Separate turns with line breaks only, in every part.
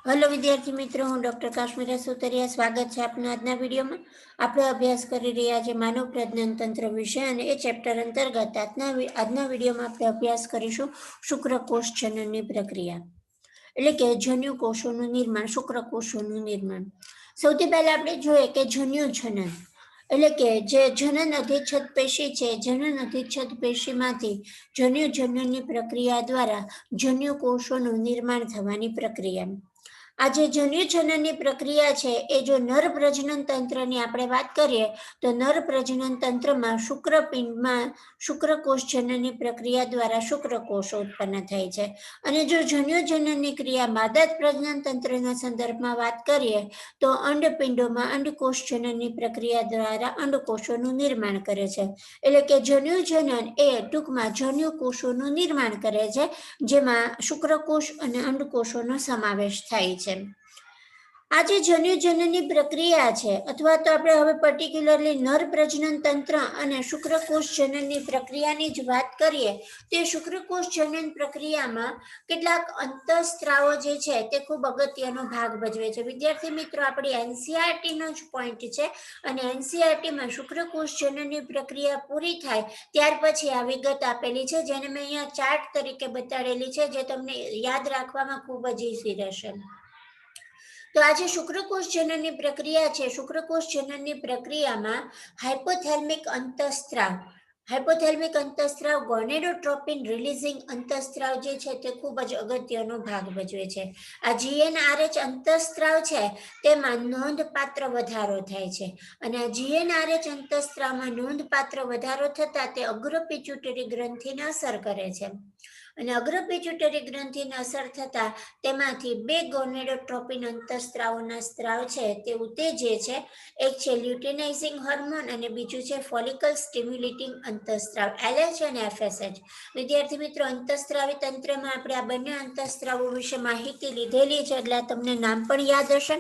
Hello विद्यार्थी मित्रों, हूँ डॉक्टर काश्मीरा सुतरिया। स्वागत है आपनो आजना विडियो में। आपणे अभ्यास करी रह्या छे मानव प्रजनन तंत्र विषय अने ए चेप्टर अंतर्गत आजना विडियो में आपणे अभ्यास करीशुं शुक्रकोष जनननी प्रक्रिया एटले के जन्युकोषोनुं निर्माण। शुक्रकोषोनुं निर्माण सौथी पहेला आपणे जोईए के जन्युजनन એટલે કે જે જનન અધિચ્છદ પેશી છે, જનન અધિચ્છદ પેશીમાંથી જન્યુજનનની પ્રક્રિયા દ્વારા જન્યુકોષોનું निर्माण થવાની પ્રક્રિયા। આ જે જન્યુજનનની પ્રક્રિયા છે એ જો નર પ્રજનન તંત્રની આપણે વાત કરીએ તો નર પ્રજનન તંત્રમાં શુક્રપિંડમાં શુક્રકોષ જનનની પ્રક્રિયા દ્વારા શુક્રકોષો ઉત્પન્ન થાય છે। અને જો જન્યુજનનની ક્રિયા માદા પ્રજનન તંત્રના સંદર્ભમાં વાત કરીએ તો અંડપિંડોમાં અંડકોષ જનનની પ્રક્રિયા દ્વારા અંડકોષોનું નિર્માણ કરે છે। એટલે કે જન્યુજનન એ ટૂંકમાં જન્યુકોષોનું નિર્માણ કરે છે, જેમાં શુક્રકોષ અને અંડકોષોનો સમાવેશ થાય છે। આ જે જન્યુજનનની પ્રક્રિયા છે, અથવા તો આપણે હવે પર્ટિક્યુલરલી નર પ્રજનન તંત્ર અને શુક્રકોષ જનનની પ્રક્રિયાની જ વાત કરીએ તો શુક્રકોષ જનન પ્રક્રિયામાં કેટલાક અંતઃસ્ત્રાવો જે છે તે ખૂબ અગત્યનો ભાગ ભજવે છે। વિદ્યાર્થી મિત્રો, આપણી એનસીઈઆરટીનો જ પોઈન્ટ છે અને એનસીઈઆરટીમાં શુક્રકોષ જનનની પ્રક્રિયા પૂરી થાય ત્યાર પછી આ વિગત આપેલી છે, જેને મેં અહીંયા ચાર્ટ તરીકે બતાડેલી છે, જે તમને યાદ રાખવામાં ખૂબ જ ઈઝી રહેશે। તો આ જે શુક્રકોષ જનનની પ્રક્રિયા છે, શુક્રકોષ જનનની પ્રક્રિયામાં હાઇપોથેલ્મિક અંતઃસ્ત્રાવ ગોનેડોટ્રોપિન રિલીઝિંગ અંતઃસ્ત્રાવ જે છે તે ખૂબ જ અગત્યનો ભાગ ભજવે છે। આ જીએનઆરએચ અંતઃસ્ત્રાવ છે તેમાં નોંધપાત્ર વધારો થાય છે અને આ જીએનઆરએચ અંતઃસ્ત્રાવમાં નોંધપાત્ર વધારો થતા તે અગ્ર પિટ્યુટરી ગ્રંથિને અસર કરે છે અને અગ્ર પિટ્યુટરી ગ્રંથિને અસર થતા તેમાંથી બે ગોનેડોટ્રોપિન અંતઃસ્ત્રાવોના સ્ત્રાવ છે તે ઉત્તેજે છે। એક છે લ્યુટેનાઇઝિંગ હોર્મોન અને બીજું છે ફોલિકલ સ્ટિમ્યુલેટિંગ અંતઃસ્ત્રાવ એલએચ અને એફએસએચ। વિદ્યાર્થી મિત્રો, અંતઃસ્ત્રાવી તંત્રમાં આપણે આ બંને અંતઃસ્ત્રાવો વિશે માહિતી લીધેલી છે, એટલે તમને નામ પણ યાદ હશે।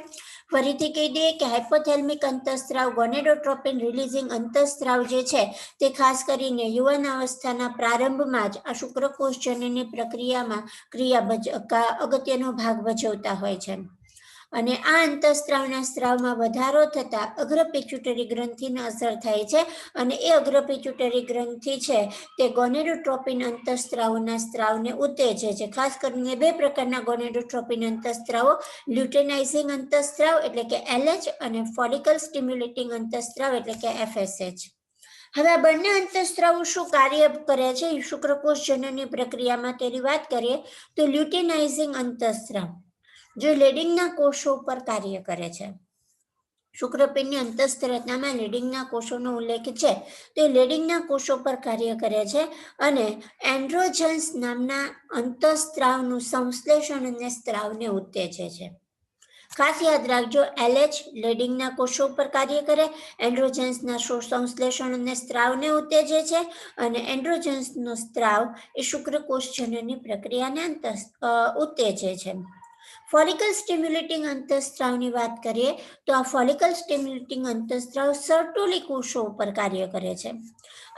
ફરીથી કહી દઈએ કે હાઇપોથેલ્મિક અંતઃસ્ત્રાવ ગોનેડોટ્રોપિન રિલીઝિંગ અંતઃસ્ત્રાવ જે છે તે ખાસ કરીને યુવાન અવસ્થાના પ્રારંભમાં જ આ શુક્રકોષ જનનની પ્રક્રિયામાં અગત્યનો ભાગ ભજવતા હોય છે અને આ અંતઃસ્ત્રાવના સ્ત્રાવમાં વધારો થતા અગ્ર પિટ્યુટરી ગ્રંથિને અસર થાય છે અને એ અગ્ર પિટ્યુટરી ગ્રંથિ છે તે ગોનેડોટ્રોપિન અંતઃસ્ત્રાવોના સ્ત્રાવને ઉત્તેજે છે। ખાસ કરીને બે પ્રકારના ગોનેડોટ્રોપિન અંતઃસ્ત્રાવો, લ્યુટેનાઇઝિંગ અંતઃસ્ત્રાવ એટલે કે એલએચ અને ફોલિકલ સ્ટિમ્યુલેટિંગ અંતઃસ્ત્રાવ એટલે કે એફએસએચ। હવે આ બંને અંતઃસ્ત્રાવો શું કાર્ય કરે છે શુક્રકોષ જનનની પ્રક્રિયામાં તેની વાત કરીએ તો લ્યુટેનાઇઝિંગ અંતઃસ્ત્રાવ जो लेडिंगना कोषो पर कार्य करे छे। शुक्रपिंडनी अंतस्थ रचनामां लेडिंगना कोषोनो उल्लेख छे तो लेडिंगना कोषो पर कार्य करे छे अने एंड्रोजन्स नामना अंतःस्त्रावनुं संश्लेषण अने स्त्रावने उत्तेजे छे। खास याद राखजो, एलएच लेडिंगना कोषो पर कार्य करे, एंड्रोजन्सना संश्लेषण अने स्त्रावने उत्तेजे छे अने एंड्रोजन्सनो स्त्राव ए शुक्रकोष जनननी प्रक्रियाने उत्तेजे छे। ફોલિકલ સ્ટિમ્યુલેટિંગ અંતઃસ્ત્રાવની વાત કરીએ તો આ ફોલિકલ સ્ટિમ્યુલેટિંગ અંતઃસ્ત્રાવ સર્ટોલી કોષો ઉપર કાર્ય કરે છે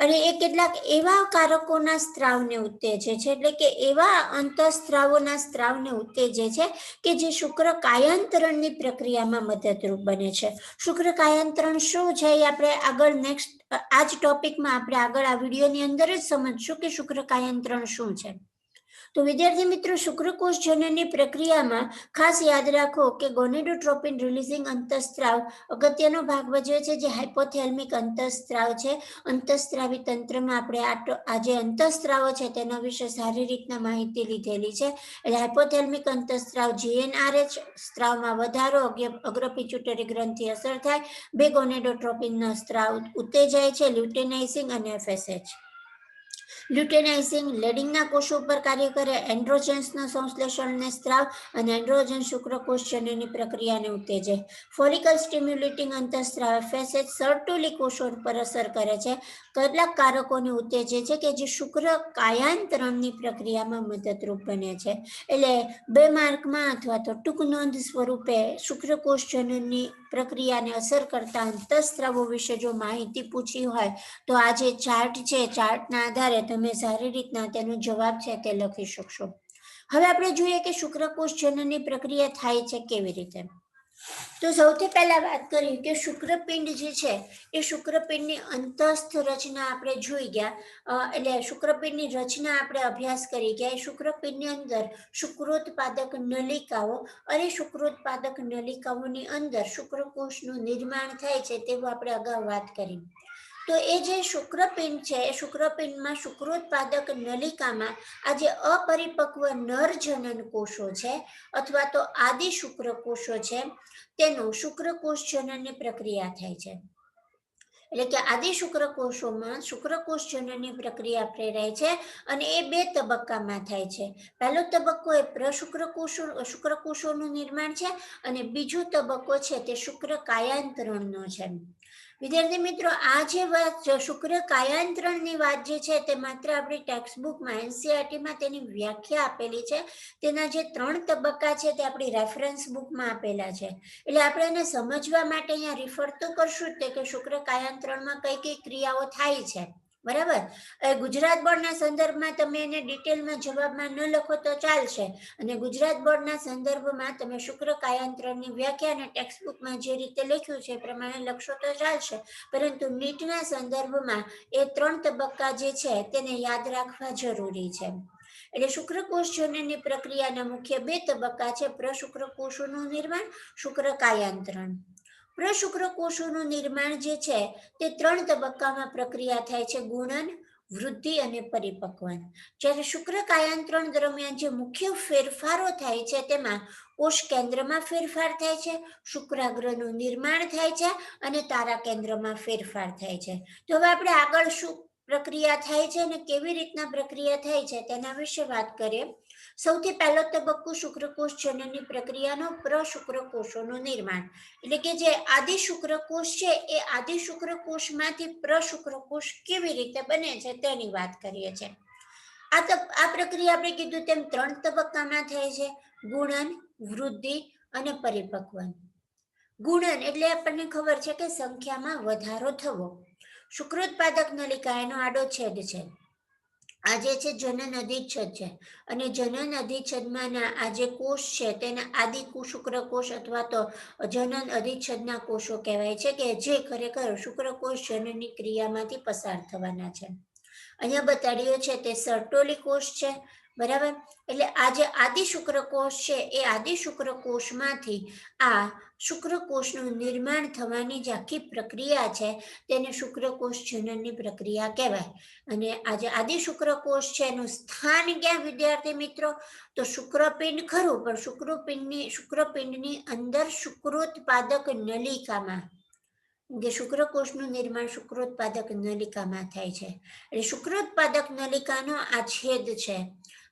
અને એ કેટલાક એવા કારકોના સ્ત્રાવને ઉત્તેજે છે, એટલે કે એવા અંતઃસ્ત્રાવોના સ્ત્રાવને ઉત્તેજે છે કે જે શુક્ર કાયાંતરણની પ્રક્રિયામાં મદદરૂપ બને છે। શુક્ર કાયાંતરણ શું છે એ આપણે આગળ નેક્સ્ટ આ જ ટોપિકમાં આપણે આગળ આ વિડીયોની અંદર જ સમજશું કે શુક્ર કાયાંતરણ શું છે। તો વિદ્યાર્થી મિત્રો, શુક્રકોષ જનનની પ્રક્રિયામાં ખાસ યાદ રાખો કે ગોનેડોટ્રોપિન રિલીઝિંગ અંતઃસ્ત્રાવ અગત્યનો ભાગ ભજવે છે, જે હાઇપોથેલ્મિક અંતઃસ્ત્રાવ છે। અંતઃસ્ત્રાવી તંત્રમાં આપણે આ જે અંતઃસ્ત્રાવો છે તેના વિશે સારી રીતના માહિતી લીધેલી છે। એટલે હાઇપોથેલ્મિક અંતઃસ્ત્રાવ જીએનઆરએચ સ્ત્રાવમાં વધારો, અગ્ર પિટ્યુટરી ગ્રંથિ અસર થાય, બે ગોનેડોટ્રોપિનના સ્ત્રાવ ઉત્તેજાય છે, લ્યુટેનાઇઝિંગ અને એફએસએચ। લ્યુટેનાઇઝિંગ લેડિંગના કોષો પર કાર્ય કરે, એન્ડ્રોજન્સના સંશ્લેષણને સ્ત્રાવ અને એન્ડ્રોજન શુક્રકોષ જનનની પ્રક્રિયાને ઉત્તેજે। ફોલિકલ સ્ટિમ્યુલેટિંગ અંતઃસ્ત્રાવ એફએસએચ સર્ટોલી કોષો પર અસર કરે છે, કેટલાક કારકોને ઉત્તેજે છે કે જે શુક્ર કાયાંતરણની પ્રક્રિયામાં મદદરૂપ બને છે। એટલે બે માર્કમાં અથવા તો ટૂંક નોંધ સ્વરૂપે શુક્રકોષ જનનની પ્રક્રિયાને અસર કરતા અંતઃસ્ત્રાવો વિશે જો માહિતી પૂછી હોય તો આ જે ચાર્ટ છે, ચાર્ટના આધારે તમે સારી રીતના તેનો જવાબ છે તે લખી શકશો। હવે આપણે જોઈએ કે શુક્રકોષ જનનની પ્રક્રિયા થાય છે કેવી રીતે. તો સૌથી પહેલા વાત કરીએ કે શુક્રપિંડ જે છે એ શુક્રપિંડની અંતસ્થ રચના આપણે જોઈ ગયા, એટલે શુક્રપિંડની રચના આપણે અભ્યાસ કરી ગયા. શુક્રપિંડની અંદર શુક્રોત્પાદક નલિકાઓ અને શુક્રોત્પાદક નલિકાઓની અંદર શુક્રકોષનું નિર્માણ થાય છે તેવું આપણે અગાઉ વાત કરી. તો એ જે શુક્રપિંડ છે એ શુક્રપિંડમાં શુક્રોત્પાદક નલિકામાં આ જે અપરિપક્વ નરજનન કોષો છે અથવા તો આદિ શુક્રકોષો છે તેનું શુક્રકોષ જનનની પ્રક્રિયા થાય છે. એટલે કે આદિ શુક્રકોષોમાં શુક્રકોષ જનનની પ્રક્રિયા પ્રેરાય છે અને એ 2 તબક્કામાં થાય છે. પહેલો તબક્કો એ શુક્રકોષોનું નિર્માણ છે અને બીજો તબક્કો છે તે શુક્ર કાયાંતરણનો છે. વિદ્યાર્થી મિત્રો, આ જે વાત શુક્ર કાયાંતરણની વાત જે છે તે માત્ર આપણી ટેક્સ્ટબુકમાં એનસીઈઆરટીમાં તેની વ્યાખ્યા આપેલી છે. તેના જે 3 તબક્કા છે તે આપણી રેફરન્સ બુકમાં આપેલા છે. એટલે આપણે એને સમજવા માટે અહીંયા રિફર તો કરશું જ તે કે શુક્ર કાયાંતરણમાં કઈ કઈ ક્રિયાઓ થાય છે, બરાબર. ગુજરાત બોર્ડના સંદર્ભમાં તમે એને ડિટેલમાં જવાબમાં ન લખો તો ચાલશે, અને ગુજરાત બોર્ડના સંદર્ભમાં તમે શુક્ર કાયાંતરણની વ્યાખ્યા અને ટેક્સ્ટબુકમાં જે રીતે લખ્યું છે એ પ્રમાણે લખશો તો ચાલશે, પરંતુ નીટના સંદર્ભમાં એ 3 તબક્કા જે છે તેને યાદ રાખવા જરૂરી છે. એટલે શુક્રકોષ જનનની પ્રક્રિયાના મુખ્ય 2 તબક્કા છે: પ્રશુક્રકોષોનું નિર્માણ, શુક્ર કાયાંતરણ. પ્રશુક્રકોષોનું નિર્માણ જે છે તે 3 તબક્કામાં પ્રક્રિયા થાય છે: ગુણન, વૃદ્ધિ અને પરિપક્વન. જ્યારે શુક્ર કાયાંતરણ દરમિયાન જે મુખ્ય ફેરફારો થાય છે તેમાં કોષ કેન્દ્રમાં ફેરફાર થાય છે, શુક્રાગ્રનું નિર્માણ થાય છે અને તારા કેન્દ્રમાં ફેરફાર થાય છે. તો હવે આપણે આગળ શું પ્રક્રિયા થાય છે અને કેવી રીતના પ્રક્રિયા થાય છે તેના વિશે વાત કરીએ. સૌથી પહેલો તબક્કો શુક્રકોષ જનનની પ્રક્રિયાનો પ્રશુક્રકોષોનું નિર્માણ. એટલે કે જે આદિ શુક્રકોષ છે એ આદિ શુક્રકોષમાંથી પ્રશુક્રકોષ કેવી રીતે બને છે તેની વાત કરીએ છીએ. આ પ્રક્રિયા આપણે કીધું તેમ 3 તબક્કામાં થાય છે: ગુણન, વૃદ્ધિ અને પરિપક્વન. ગુણન એટલે આપણને ખબર છે કે સંખ્યામાં વધારો થવો. શુક્રોત્પાદક નલિકા એનો આડો છેદ છે. આ જે છે જનન અધિચ્છદ છે, અને જનન અધિચ્છદમાંના આ જે કોષ છે તેને આદિ શુક્રકોષ અથવા તો જનન અધિચ્છદના કોષો કહેવાય છે, કે જે ખરેખર શુક્રકોષ જનનની ક્રિયામાંથી પસાર થવાના છે. અહીંયા બતાડ્યો છે તે સર્ટોલી કોષ છે, બરાબર. એટલે આ જે આદિ શુક્રકોષ છે એ આદિ શુક્રકોષમાંથી આ શુક્રકોષનું નિર્માણ થવાની જે આખી પ્રક્રિયા છે તેને શુક્રકોષ જનનની પ્રક્રિયા કહેવાય. અને આ જે આદિ શુક્રકોષ છે એનું સ્થાન ક્યાં, વિદ્યાર્થી મિત્રો? તો શુક્રપિંડ ખરું, પણ શુક્રપિંડની અંદર શુક્રોત્પાદક નલિકામાં, કે શુક્રકોષનું નિર્માણ શુક્રોત્પાદક નલિકામાં થાય છે. એટલે શુક્રોત્પાદક નલિકાનો આ છેદ છે,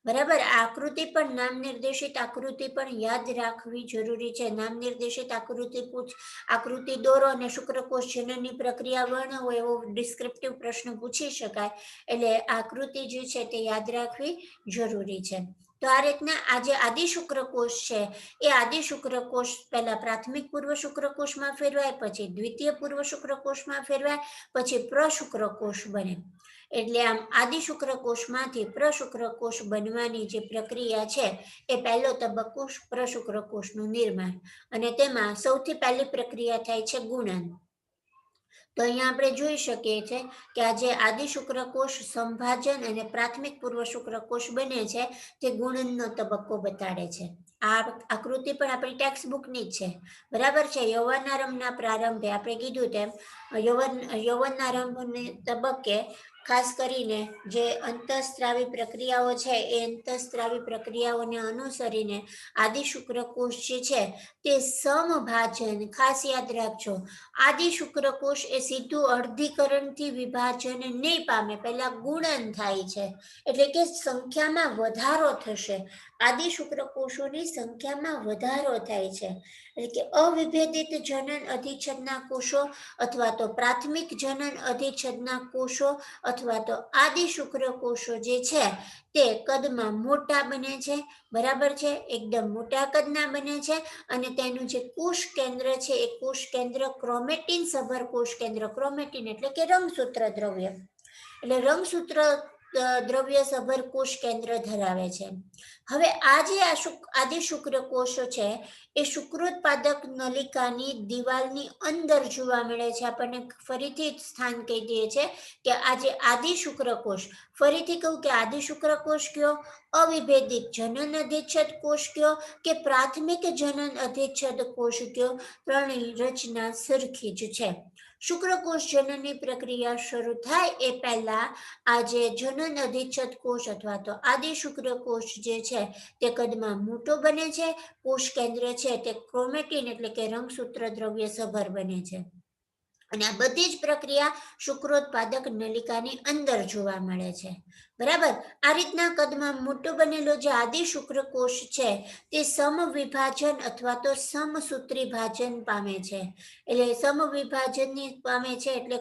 બરાબર. આ આકૃતિ પણ નામ નિર્દેશિત આકૃતિ પણ યાદ રાખવી જરૂરી છે. નામ નિર્દેશિત આકૃતિ દોરો અને શુક્રકોષ જનનની પ્રક્રિયા વર્ણવો એવો ડિસ્ક્રિપ્ટિવ પ્રશ્ન પૂછી શકાય, એટલે આકૃતિ જે છે તે યાદ રાખવી જરૂરી છે. તો આ રીતના આ જે આદિ શુક્રકોષ છે એ આદિ શુક્રકોષ પહેલા પ્રાથમિક પૂર્વ શુક્રકોષમાં ફેરવાય, પછી દ્વિતીય પૂર્વ શુક્રકોષમાં ફેરવાય, પછી પ્રશુક્રકોષ બને. એટલે આમ આદિ શુક્રકોષમાંથી પ્રશુક્રકોષ બનવાની જે પ્રક્રિયા છે એ પહેલો તબક્કો પ્રશુક્રકોષનું નિર્માણ, અને તેમાં સૌથી પહેલી પ્રક્રિયા થાય છે ગુણન. તો અહીંયા આપણે જોઈ શકીએ છીએ કે આ જે આદિ શુક્રકોષ સંભાજન અને પ્રાથમિક પૂર્વ શુક્રકોષ બને છે તે ગુણનનો તબક્કો બતાડે છે. આ આકૃતિ પણ આપણી ટેક્સ્ટ બુકની જ છે, બરાબર છે. યૌવનારંભના પ્રારંભે આપણે કીધું તેમ યૌવનારંભને તબક્કે ખાસ કરીને જે અંતઃસ્ત્રાવી પ્રક્રિયાઓ છે એ અંતઃસ્ત્રાવી પ્રક્રિયાઓને અનુસરીને આદિ શુક્રકોષ જે છે તે સમભાજન, ખાસ યાદ રાખજો, આદિ શુક્રકોષ એ સીધું અર્ધીકરણથી વિભાજન નહીં પામે, પહેલા ગુણન થાય છે, એટલે કે સંખ્યામાં વધારો થશે. આદિ શુક્રકોષોની સંખ્યામાં વધારો થાય છે, એટલે કે અવિભેદિત જનન અધિચ્છદના કોષો અથવા તો પ્રાથમિક જનન અધિચ્છદના કોષો અથવા તો આદિ શુક્રકોષો જે છે તે કદમાં મોટા બને છે, બરાબર છે. એકદમ મોટા કદના બને છે, અને તેનું જે કોષ કેન્દ્ર છે એ કોષ કેન્દ્ર ક્રોમેટિન સભર કોષ કેન્દ્ર, ક્રોમેટિન એટલે કે રંગસૂત્ર દ્રવ્ય, એટલે રંગસૂત્ર દ્રવ્યસભર કોષ કેન્દ્ર ધરાવે છે. હવે આ જે આદિ શુક્રકોષ છે એ શુક્રોત્પાદક નલિકાની દિવાલની અંદર જોવા મળે છે. આપણને ફરીથી સ્થાન કહી દઈએ છે કે આ જે આદિ શુક્રકોષ, ફરીથી કહું કે આદિ શુક્રકોષ કયો, અવિભેદિત જનન અધિચ્છદ કોષ કયો કે પ્રાથમિક જનન અધિચ્છદ કોષ કયો, ત્રણેય રચના સરખી જ છે. શુક્રકોષ જનનની પ્રક્રિયા શરૂ થાય એ પહેલા આ જે જનન અધિચ્છદ કોષ અથવા તો આદિ શુક્રકોષ જે છે તે કદમાં મોટો બને છે. કોષ કેન્દ્ર છે તે ક્રોમેટિન એટલે કે રંગસૂત્ર દ્રવ્ય સભર બને છે. અને આ બધી જ પ્રક્રિયા શુક્રોત્પાદક નલિકાની અંદર જોવા મળે છે. બરાબર. આ રીતના કદમાં મોટો બનેલો જે આદિ શુક્રકોષ છે તે સમવિભાજન અથવા તો સમસૂત્રી ભાજન પામે છે. એટલે સમવિભાજનની પામે છે એટલે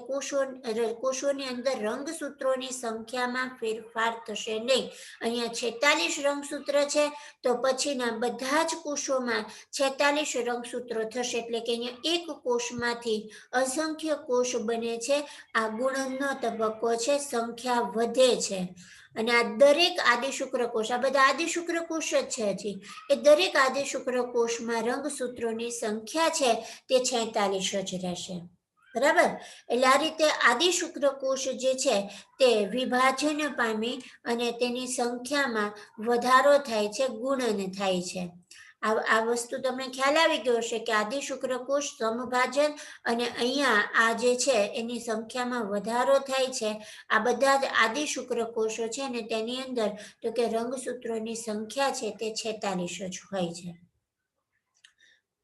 કોષોની અંદર રંગસૂત્રોની સંખ્યામાં ફેરફાર થશે નહીં. અહીંયા 46 રંગસૂત્ર છે તો પછીના બધા જ કોષોમાં 46 રંગસૂત્રો થશે. એટલે કે અહીંયા એક કોષમાંથી અસંખ્ય કોષ બને છે. આ ગુણનનો તબક્કો છે, સંખ્યા વધે છે. અને આ દરેક આદિ શુક્રકોષ, આ બધા આદિ શુક્રકોષ જ છે હજી, એ દરેક આદિ શુક્રકોષમાં રંગસૂત્રોની સંખ્યા છે તે 46 જ રહેશે. બરાબર. એટલે આ રીતે આદિ શુક્રકોષ જે છે તે વિભાજન પામી અને તેની સંખ્યામાં વધારો થાય છે, ગુણન થાય છે. આ વસ્તુ તમને ખ્યાલ આવી ગયો હશે કે આદિ શુક્રકોષ સમભાજન અને અહીંયા આ જે છે એની સંખ્યામાં વધારો થાય છે. આ બધા જ આદિ શુક્રકોષો છે અને તેની અંદર તો કે રંગસૂત્રોની સંખ્યા છે તે 46 જ હોય છે.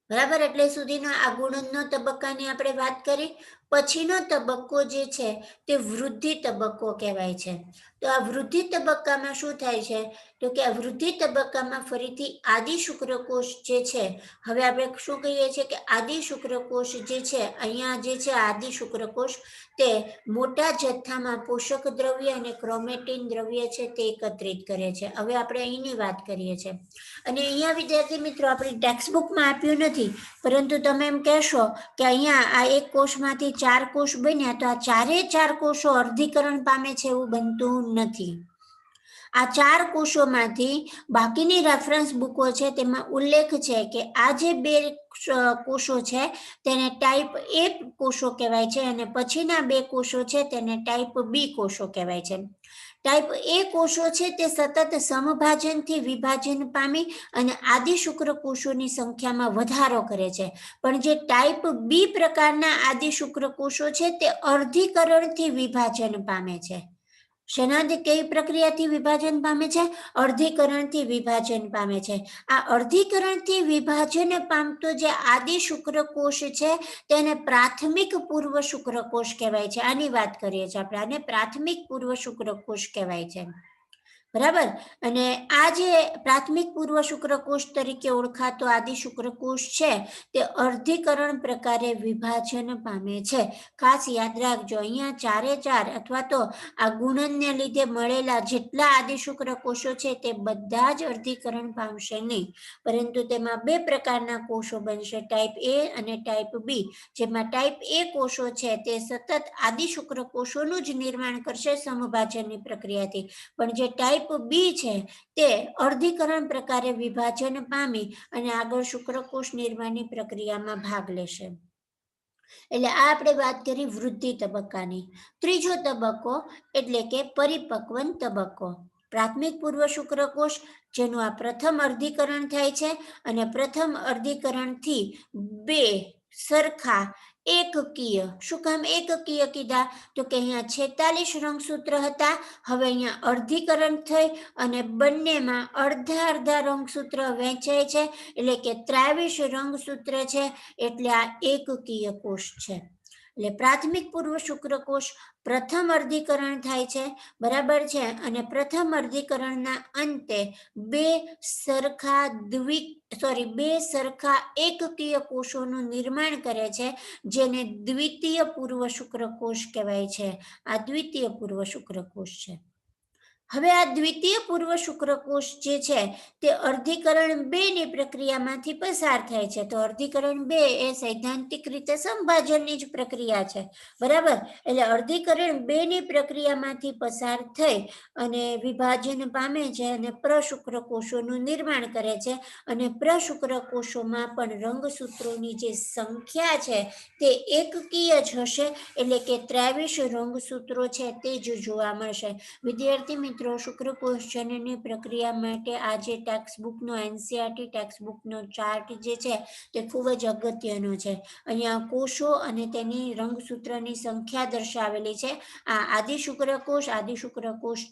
બરાબર. એટલે સુધીનો આ ગુણનનો તબક્કાની આપણે વાત કરી. પછીનો તબક્કો જે છે તે વૃદ્ધિ તબક્કો કહેવાય છે. તો આ વૃદ્ધિ તબક્કામાં શું થાય છે તો કે આ વૃદ્ધિ તબક્કામાં ફરીથી આદિ શુક્રકોષ જે છે, હવે આપણે શું કહીએ છીએ કે આદિ શુક્રકોષ જે છે, અહીંયા જે છે આદિ શુક્રકોષ તે મોટા જથ્થામાં પોષક દ્રવ્ય અને ક્રોમેટિન દ્રવ્ય છે તે એકત્રિત કરે છે. હવે આપણે અહીંની વાત કરીએ છીએ અને અહીંયા વિદ્યાર્થી મિત્રો આપણી ટેક્સ્ટબુકમાં આપ્યું નથી, પરંતુ તમે એમ કહેશો કે અહીંયા આ એક કોષમાંથી 4 કોષ બન્યા તો આ 4 કોષો અર્ધીકરણ પામે છે એવું બનતું નથી. આ 4 કોષોમાંથી બાકીની રેફરન્સ બુકો છે તેમાં ઉલ્લેખ છે કે આ જે 2 કોષો છે તેને ટાઈપ એ કોષો કહેવાય છે અને પછીના 2 કોષો છે તેને ટાઈપ બી કોષો કહેવાય છે. ટાઈપ એ કોષો છે તે સતત સમભાજનથી વિભાજન પામી અને આદિ શુક્રકોષોની સંખ્યામાં વધારો કરે છે. પણ જે ટાઈપ બી પ્રકારના આદિ શુક્રકોષો છે તે અર્ધીકરણથી વિભાજન પામે છે. શેનાથી કઈ પ્રક્રિયાથી વિભાજન પામે છે? અર્ધીકરણથી વિભાજન પામે છે. આ અર્ધીકરણથી વિભાજન પામતો જે આદિ શુક્રકોષ છે તેને પ્રાથમિક પૂર્વ શુક્રકોષ કહેવાય છે. આની વાત કરીએ છીએ આપણે, આને પ્રાથમિક પૂર્વ શુક્રકોષ કહેવાય છે. બરાબર. અને આ જે પ્રાથમિક પૂર્વ શુક્રકોષ તરીકે ઓળખાતો આદિ શુક્રકોષ છે તે અર્ધીકરણ પ્રકારે વિભાજન પામે છે. ખાસ યાદ રાખજો, અહીંયા 4 અથવા તો આ ગુણનને લીધે મળેલા જેટલા આદિ શુક્રકોષો છે તે બધા જ અર્ધીકરણ પામશે નહીં, પરંતુ તેમાં 2 પ્રકારના કોષો બનશે, ટાઈપ એ અને ટાઈપ બી. જેમાં ટાઈપ એ કોષો છે તે સતત આદિ શુક્રકોષોનું જ નિર્માણ કરશે સમભાજનની પ્રક્રિયાથી, પણ જે ટાઈપ બી છે તે અર્ધીકરણ પ્રકારે વિભાજન પામી અને આગળ શુક્રકોષ નિર્માણની પ્રક્રિયામાં ભાગ લેશે. એટલે આ આપણે વાત કરી વૃદ્ધિ તબક્કાની. ત્રીજો તબક્કો એટલે કે પરિપક્વન તબક્કો. પ્રાથમિક પૂર્વ શુક્રકોષ જેનું આ પ્રથમ અર્ધીકરણ થાય છે અને પ્રથમ અર્ધીકરણથી 2 સરખા એકકીય, શું કામ એકકીય કીધા તો કે અહીંયા 46 રંગસૂત્ર હતા, હવે અહીંયા અર્ધીકરણ થઈ અને બંનેમાં અડધા રંગસૂત્ર વહેંચાય છે એટલે કે 23 રંગસૂત્ર છે. એટલે આ એકકીય કોષ છે. એટલે પ્રાથમિક પૂર્વ શુક્રકોષ પ્રથમ અર્ધીકરણ થાય છે, બરાબર છે, અને પ્રથમ અર્ધીકરણના અંતે 2 સરખા એકકીય કોષોનું નિર્માણ કરે છે જેને દ્વિતીય પૂર્વ શુક્રકોષ કહેવાય છે. આ દ્વિતીય પૂર્વ શુક્રકોષ છે. હવે આ દ્વિતીય પૂર્વ શુક્રકોષ જે છે તે અર્ધીકરણ 2 ની પ્રક્રિયામાંથી પસાર થાય છે. તો અર્ધીકરણ 2 એ સૈદ્ધાંતિક રીતે સંભાજનની જ પ્રક્રિયા છે, બરાબર. એટલે અર્ધીકરણ 2 ની પ્રક્રિયામાંથી પસાર થઈ અને વિભાજન પામે છે અને પ્રશુક્રકોષોનું નિર્માણ કરે છે. અને પ્રશુક્રકોષોમાં પણ રંગસૂત્રોની જે સંખ્યા છે તે એકકીય જ હશે, એટલે કે 23 રંગસૂત્રો છે તે જ જોવા મળશે. વિદ્યાર્થી મિત્રો, શુક્રકોષ જનનની પ્રક્રિયા માટે આ જે ટેક્સ્ટ બુકનો એનસીઈઆરટી ટેક્સ્ટ બુકનો ચાર્ટ જે છે તે ખૂબ જ અગત્યનો છે. અહીંયા કોષો અને તેની રંગસૂત્રની સંખ્યા દર્શાવેલી છે. આ આદિશુક્રકોષ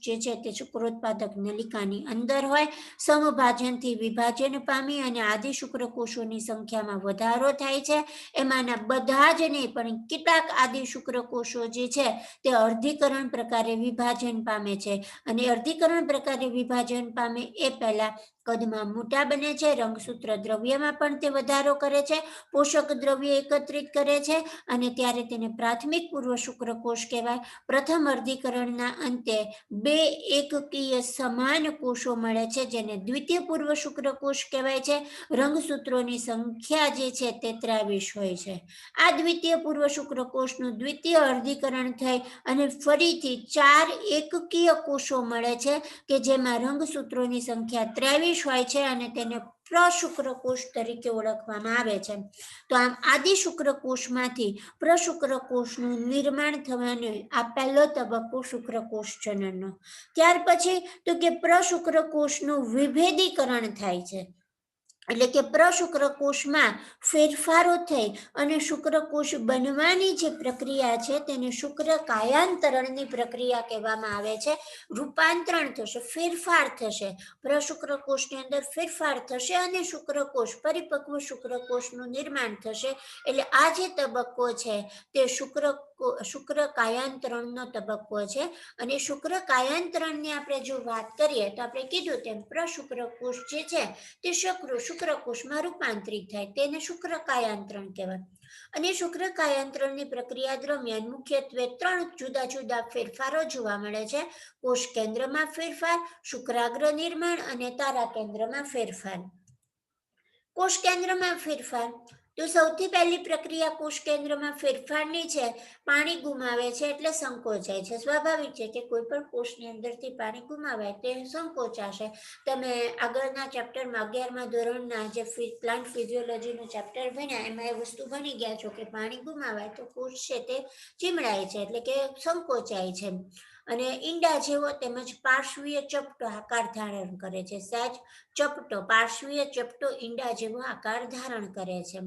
જે છે તે શુક્રોત્પાદક નલિકાની અંદર હોય, સમભાજનથી વિભાજન પામી અને આદિશુક્રકોષોની સંખ્યામાં વધારો થાય છે. એમાંના બધા જ નહીં પણ કેટલાક આદિશુક્રકોષો જે છે તે અર્ધીકરણ પ્રકારે વિભાજન પામે છે. અને અર્ધીકરણ પ્રકારે વિભાજન પામે એ પહેલા કદમાં મોટા બને છે, રંગસૂત્ર દ્રવ્યમાં પણ તે વધારો કરે છે, પોષક દ્રવ્ય એકત્રિત કરે છે અને ત્યારે તેને પ્રાથમિક પૂર્વ શુક્રકોષ કહેવાય. પ્રથમ અર્ધીકરણના અંતે 2 એકકીય સમાન કોષો મળે છે જેને દ્વિતીય પૂર્વ શુક્રકોષ કહેવાય છે. રંગસૂત્રોની સંખ્યા જે છે તે 23 હોય છે. આ દ્વિતીય પૂર્વ શુક્રકોષનું દ્વિતીય અર્ધીકરણ થઈ અને ફરીથી 4 એકકીય કોષો મળે છે કે જેમાં રંગસૂત્રોની સંખ્યા 23 હોય છે અને તેને પ્રશુક્રકોષ તરીકે ઓળખવામાં આવે છે. તો આમ આદિશુક્રકોષમાંથી પ્રશુક્રકોષનું નિર્માણ થવાનો આ પહેલો તબક્કો શુક્રકોષ જનનનો. ત્યાર પછી તો કે પ્રશુક્રકોષનું વિભેદીકરણ થાય છે, એટલે કે પ્રશુક્રકોષમાં ફેરફારો થઈ અને શુક્રકોષ બનવાની જે પ્રક્રિયા છે તેને શુક્ર કાયાંતરણની પ્રક્રિયા કહેવામાં આવે છે. રૂપાંતરણ થશે, ફેરફાર થશે, પ્રશુક્રકોષની અંદર ફેરફાર થશે અને શુક્રકોષ પરિપક્વ શુક્રકોષનું નિર્માણ થશે. એટલે આ જે તબક્કો છે તે શુક્ર કાયાંતરણનો તબક્કો છે. અને શુક્ર કાયાંતરણની આપણે જો વાત કરીએ તો આપણે કીધું તેમ પ્રશુક્રકોષ જે છે તે શુક્રકોષમાં રૂપાંતરિત થાય તેને શુક્ર કાયાંતરણ કહેવાય. અને શુક્ર કાયાંતરણની પ્રક્રિયા દરમિયાન મુખ્યત્વે 3 જુદા જુદા ફેરફારો જોવા મળે છે. કોષ કેન્દ્રમાં ફેરફાર, શુક્રાગ્ર નિર્માણ અને તારા કેન્દ્રમાં ફેરફાર. કોષ કેન્દ્રમાં ફેરફાર તો સૌથી પહેલી પ્રક્રિયા કોષ કેન્દ્રમાં ફેરફારની છે. પાણી ગુમાવે છે એટલે સંકોચાય છે. સ્વાભાવિક છે કે કોઈ પણ કોષની અંદરથી પાણી ગુમાવાય તે સંકોચાશે. તમે આગળના ચેપ્ટરમાં 11મા ધોરણના જે પ્લાન્ટ ફિઝિયોલોજીનું ચેપ્ટર ભણ્યા એમાં એ વસ્તુ ભણી ગયા છો કે પાણી ગુમાવાય તો કોષ છે તે ચીમડાય છે, એટલે કે સંકોચાય છે અને ઈંડા જેવો તેમજ પાર્શ્વીય ચપટો આકાર ધારણ કરે છે. સહેજ ચપટો, પાર્શ્વીય ચપટો ઈંડા જેવો આકાર ધારણ કરે છે.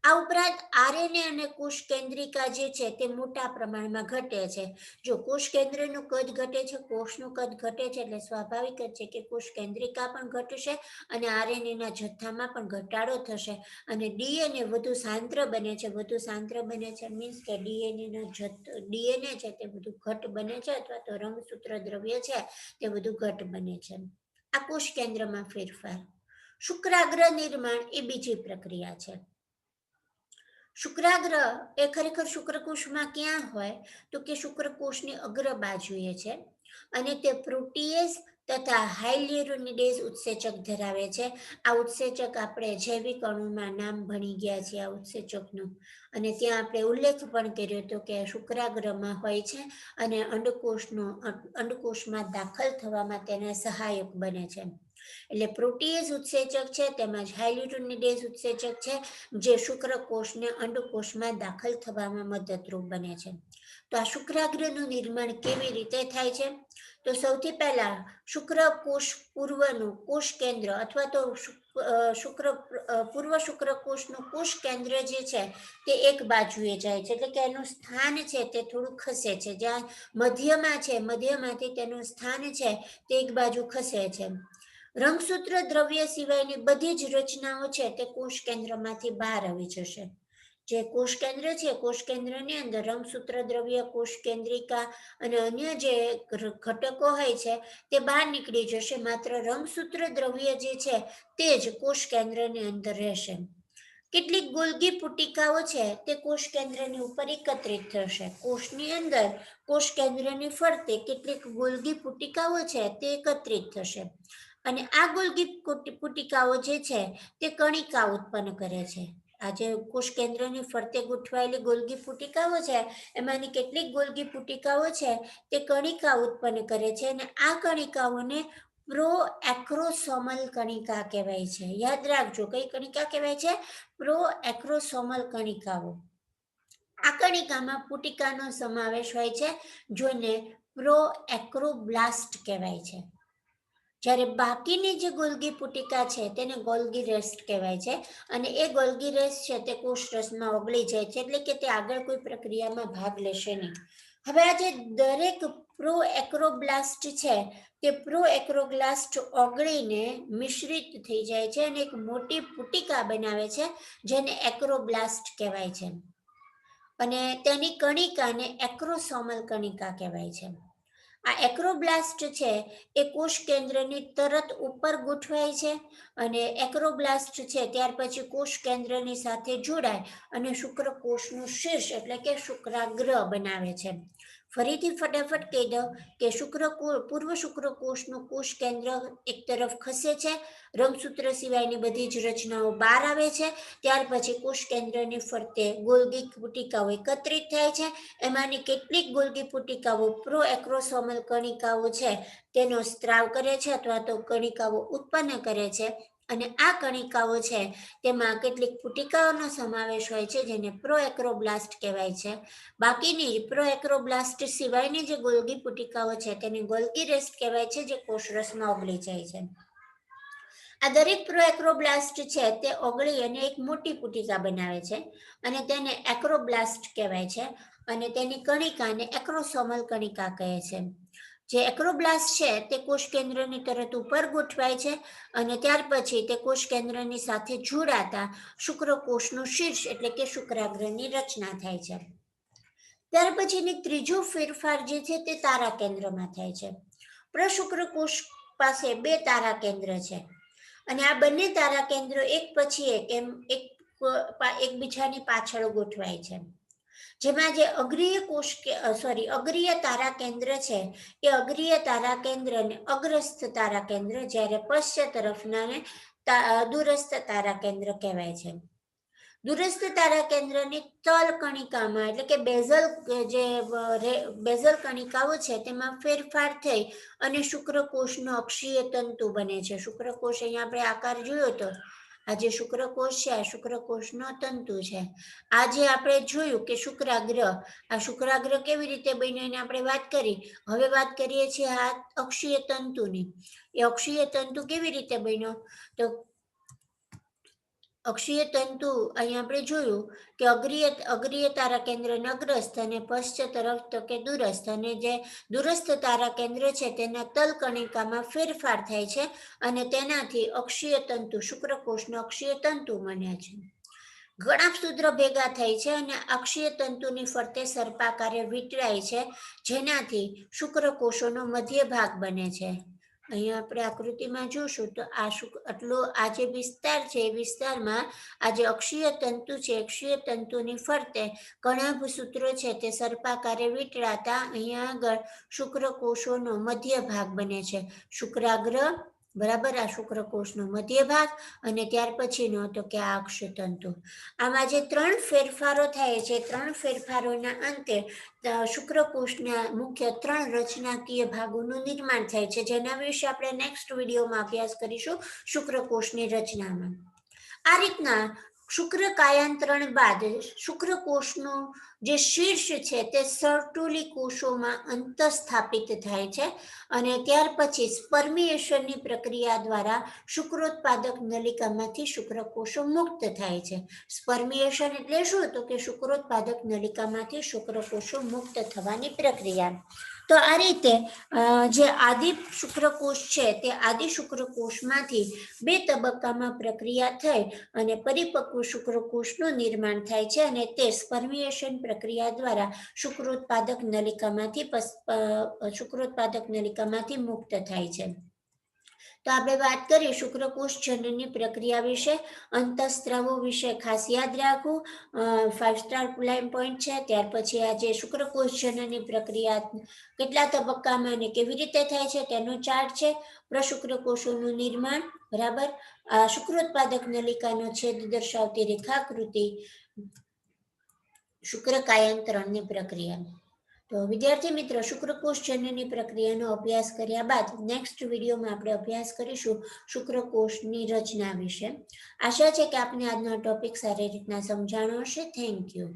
આ ઉપરાંત આરએનએ અને કોષ કેન્દ્રિકા જે છે તે મોટા પ્રમાણમાં ઘટે છે. જો કોષ કેન્દ્રનું કદ ઘટે છે, કોષનું કદ ઘટે છે એટલે સ્વાભાવિક જ છે કે કોષ કેન્દ્રિકા પણ ઘટશે અને આરએનએના જથ્થામાં પણ ઘટાડો થશે અને ડીએનએ વધુ સાંદ્ર બને છે. વધુ સાંદ્ર બને છે મીન્સ કે ડીએનએ છે તે વધુ ઘટ બને છે અથવા તો રંગસૂત્ર દ્રવ્ય છે તે વધુ ઘટ બને છે. આ કોષ કેન્દ્રમાં ફેરફાર. શુક્રાગ્ર નિર્માણ એ બીજી પ્રક્રિયા છે. શુક્રાગ્ર એ ખરેખર શુક્રકોષમાં ક્યાં હોય તો કે શુક્રકોષની અગ્ર બાજુએ છે અને તે પ્રોટીએઝ તથા હાયલ્યુરોનિડેઝ ઉત્સેચક ધરાવે છે. આ ઉત્સેચક આપણે જૈવિક અણુમાં નામ ભણી ગયા છીએ આ ઉત્સેચકનું, અને ત્યાં આપણે ઉલ્લેખ પણ કર્યો હતો કે શુક્રાગ્રમાં હોય છે અને અંડકોષમાં દાખલ થવામાં તેને સહાયક બને છે. એટલે પ્રોટીએઝ ઉત્સેચક છે તેમજ હાયલ્યુરોનિડેઝ ઉત્સેચક છે જે શુક્રકોષને અંડકોષમાં દાખલ થવામાં મદદરૂપ બને છે. તો આ શુક્રાગ્રનું નિર્માણ કેવી રીતે થાય છે તો સૌથી પહેલા શુક્રકોષ પૂર્વનું કોષ કેન્દ્ર અથવા તો પૂર્વ શુક્રકોષનું કોષ કેન્દ્ર જે છે તે એક બાજુએ જાય છે, એટલે કે એનું સ્થાન છે તે થોડું ખસે છે. જ્યાં મધ્યમાં છે, મધ્યમાંથી તેનું સ્થાન છે તે એક બાજુ ખસે છે. રંગસૂત્ર દ્રવ્ય સિવાયની બધી જ રચનાઓ છે તે કોષ કેન્દ્રમાંથી બહાર આવી જશે. જે કોષ કેન્દ્ર છે, કોષ કેન્દ્રની અંદર રંગસૂત્ર દ્રવ્ય, કોષ કેન્દ્રિકા અને અન્ય જે ઘટકો હોય છે તે બહાર નીકળી જશે. માત્ર રંગસૂત્ર દ્રવ્ય જે છે તે જ કોષ કેન્દ્રની અંદર રહેશે. કેટલીક ગોલ્ગી પુટિકાઓ છે તે કોષ કેન્દ્રની ઉપર એકત્રિત થશે. કોષની અંદર કોષ કેન્દ્રની ફરતે કેટલીક ગોલ્ગી પુટિકાઓ છે તે એકત્રિત થશે અને આ ગોલ્ગી પુટિકાઓ જે છે તે કણિકા ઉત્પન્ન કરે છે. આ જે કોષ કેન્દ્રની ફરતે ગોઠવાયેલી ગોલ્ગી પુટિકાઓ છે એમાંની કેટલીક ગોલ્ગી પુટિકાઓ છે તે કણિકા ઉત્પન્ન કરે છે અને આ કણિકાઓને પ્રોએક્રોસોમલ કણિકા કહેવાય છે. યાદ રાખજો, કઈ કણિકા કહેવાય છે? પ્રોએક્રોસોમલ કણિકાઓ. આ કણિકામાં પુટિકાનો સમાવેશ હોય છે, જેને પ્રોએક્રોબ્લાસ્ટ કહેવાય છે. જ્યારે બાકીની જે ગોલ્ગી પુટિકા છે તેને ગોલ્ગી રેસ્ટ કહેવાય છે અને એ ગોલ્ગી રેસ્ટ છે તે કોષરસમાં ઓગળી જાય છે, એટલે કે તે આગળ કોઈ પ્રક્રિયામાં ભાગ લેશે નહીં. હવે આ જે દરેક પ્રોએક્રોબ્લાસ્ટ છે તે પ્રોએક્રોબ્લાસ્ટ ઓગળીને મિશ્રિત થઈ જાય છે અને એક મોટી પુટિકા બનાવે છે જેને એક્રોબ્લાસ્ટ કહેવાય છે અને તેની કણિકાને એક્રોસોમલ કણિકા કહેવાય છે. આ એક્રોબ્લાસ્ટ છે એ કોષ કેન્દ્રની તરત ઉપર ગોઠવાય છે અને એક્રોબ્લાસ્ટ છે ત્યાર પછી કોષ કેન્દ્રની સાથે જોડાય અને શુક્રકોષનું શીર્ષ એટલે કે શુક્રાગ્ર બનાવે છે. ફરીથી ફટાફટ કહી દઉં કે પૂર્વ શુક્રકોષનું કોષ કેન્દ્ર એક તરફ ખસે છે, રંગસૂત્ર સિવાયની બધી જ રચનાઓ બહાર આવે છે. ત્યાર પછી કોષ કેન્દ્રની ફરતે ગોલ્ગી પુટિકાઓ એકત્રિત થાય છે. એમાંની કેટલીક ગોલ્ગી પુટિકાઓ પ્રોએક્રોસોમલ કણિકાઓ છે તેનો સ્ત્રાવ કરે છે અથવા તો કણિકાઓ ઉત્પન્ન કરે છે અને આ કણિકાઓ છે તેમાં કેટલીક પુટિકાઓનો સમાવેશ હોય છે જેને પ્રોએક્રોબ્લાસ્ટ કહેવાય છે. બાકીની પ્રોએક્રોબ્લાસ્ટ સિવાયની જે ગોલ્ગી પુટિકાઓ છે તેને ગોલ્ગી રેસ્ટ કહેવાય છે, જે કોષરસમાં ઓગળી જાય છે. આ દરેક પ્રોએક્રોબ્લાસ્ટ છે તે ઓગળી અને એક મોટી પુટિકા બનાવે છે અને તેને એક્રોબ્લાસ્ટ કહેવાય છે અને તેની કણિકાને એક્રોસોમલ કણિકા કહે છે. જે એક્રોબ્લાસ્ટ છે તે કોષ કેન્દ્રની તરત ઉપર ગોઠવાય છે અને ત્યાર પછી તે કોષ કેન્દ્રની સાથે જોડાતા શુક્રકોષનું શીર્ષ એટલે કે શુક્રાગ્રની રચના થાય છે. ત્યાર પછીની ત્રીજો ફેરફાર જે છે તે તારા કેન્દ્રમાં થાય છે. પ્રશુક્રકોષ પાસે 2 તારા કેન્દ્ર છે અને આ બંને તારા કેન્દ્રો એક પછી એક એકબીજાની પાછળ ગોઠવાય છે. જેમાં જે અગ્રીય તારા કેન્દ્ર છે એ અગ્રીય તારા કેન્દ્રને અગ્રસ્થ તારા કેન્દ્ર, જ્યારે પશ્ચ તરફનાને દૂરસ્થ તારા કેન્દ્ર કહેવાય છે. દૂરસ્થ તારા કેન્દ્રની તલ કણિકામાં એટલે કે બેઝલ કણિકાઓ છે તેમાં ફેરફાર થઈ અને શુક્રકોષનો અક્ષીય તંતુ બને છે. શુક્રકોષ અહીંયા આપણે આકાર જોયો હતો. આ જે શુક્રકોષ છે આ શુક્રકોષનો તંતુ છે. આ જે આપણે જોયું કે શુક્રાગ્ર, આ શુક્રાગ્ર કેવી રીતે બન્યો એને આપણે વાત કરી. હવે વાત કરીએ છીએ આ અક્ષીય તંતુની. એ અક્ષીય તંતુ કેવી રીતે બન્યો? તો અક્ષીય તંતુ અહીંયા આપણે જોયું કે અગ્રીય તારા કેન્દ્રને અગ્રસ્થ અને પશ્ચ તરફ તો કે દૂરસ્થ, અને જે દૂરસ્થ તારા કેન્દ્ર છે તેના તલ કણિકામાં ફેરફાર થાય છે અને તેનાથી અક્ષીય તંતુ, શુક્રકોષનું અક્ષીય તંતુ બને છે. ઘણા સૂત્રો ભેગા થાય છે અને અક્ષીય તંતુની ફરતે સર્પાકારે વીંટળાય છે, જેનાથી શુક્રકોષોનો મધ્ય ભાગ બને છે. અહીંયા આપણે આકૃતિમાં જોશું તો આ જે વિસ્તાર છે એ વિસ્તારમાં આ જે અક્ષીય તંતુ છે, અક્ષીય તંતુની ફરતે કણાભ સૂત્રો છે તે સર્પાકારે વીંટળાતા અહીંયા આગળ શુક્રકોષોનો મધ્ય ભાગ બને છે. શુક્રાગ્ર બરાબર, આ શુક્રકોષનો મધ્ય ભાગ અને ત્યાર પછીનો તો કે આ અક્ષીય તંતુ. આમાં જે 3 ફેરફારો થાય છે, 3 ફેરફારોના અંતે શુક્રકોષના મુખ્ય 3 રચનાકીય ભાગોનું નિર્માણ થાય છે, જેના વિશે આપણે નેક્સ્ટ વિડીયોમાં અભ્યાસ કરીશું શુક્રકોષની રચનામાં. આ રીતના શુક્રકાયાંતરણ બાદ શુક્રકોષનું જે શીર્ષ છે તે સર્ટુલી કોષોમાં અંતઃસ્થાપિત થાય છે અને ત્યાર પછી સ્પર્મિએશનની પ્રક્રિયા દ્વારા શુક્રોત્પાદક નલિકામાંથી શુક્રકોષો મુક્ત થાય છે. સ્પર્મિએશન એટલે શું? તો કે શુક્રોત્પાદક નલિકામાંથી શુક્રકોષો મુક્ત થવાની પ્રક્રિયા. તો આ રીતે જે આદિ શુક્રકોષ છે તે આદિ શુક્રકોષમાંથી 2 તબક્કામાં પ્રક્રિયા થઈ અને પરિપક્વ શુક્રકોષનું નિર્માણ થાય છે અને તે સ્પર્મિએશન પ્રક્રિયા દ્વારા શુક્રોત્પાદક નલિકામાંથી મુક્ત થાય છે. તો આપણે વાત કરીએ શુક્રકોષ જનનની પ્રક્રિયા વિશે, અંતઃસ્ત્રાવો વિશે ખાસ યાદ રાખવું, 5 સ્ટાર લાઈન પોઈન્ટ છે. ત્યાર પછી આ જે શુક્રકોષ જનનની પ્રક્રિયા કેટલા તબક્કામાં અને કેવી રીતે થાય છે તેનો ચાર્ટ છે. પ્રશુક્રકોષોનું નિર્માણ, બરાબર, આ શુક્રોત્પાદક નલિકાનો છેદ દર્શાવતી રેખાકૃતિ, શુક્રકાયંત્રણની પ્રક્રિયા. તો વિદ્યાર્થી મિત્રો, શુક્રકોષ જનનની પ્રક્રિયાનો અભ્યાસ કર્યા બાદ નેક્સ્ટ વિડીયોમાં આપણે અભ્યાસ કરીશું શુક્રકોષની રચના વિશે. આશા છે કે આપને આજનો ટોપિક સારી રીતના સમજાણો હશે. Thank you.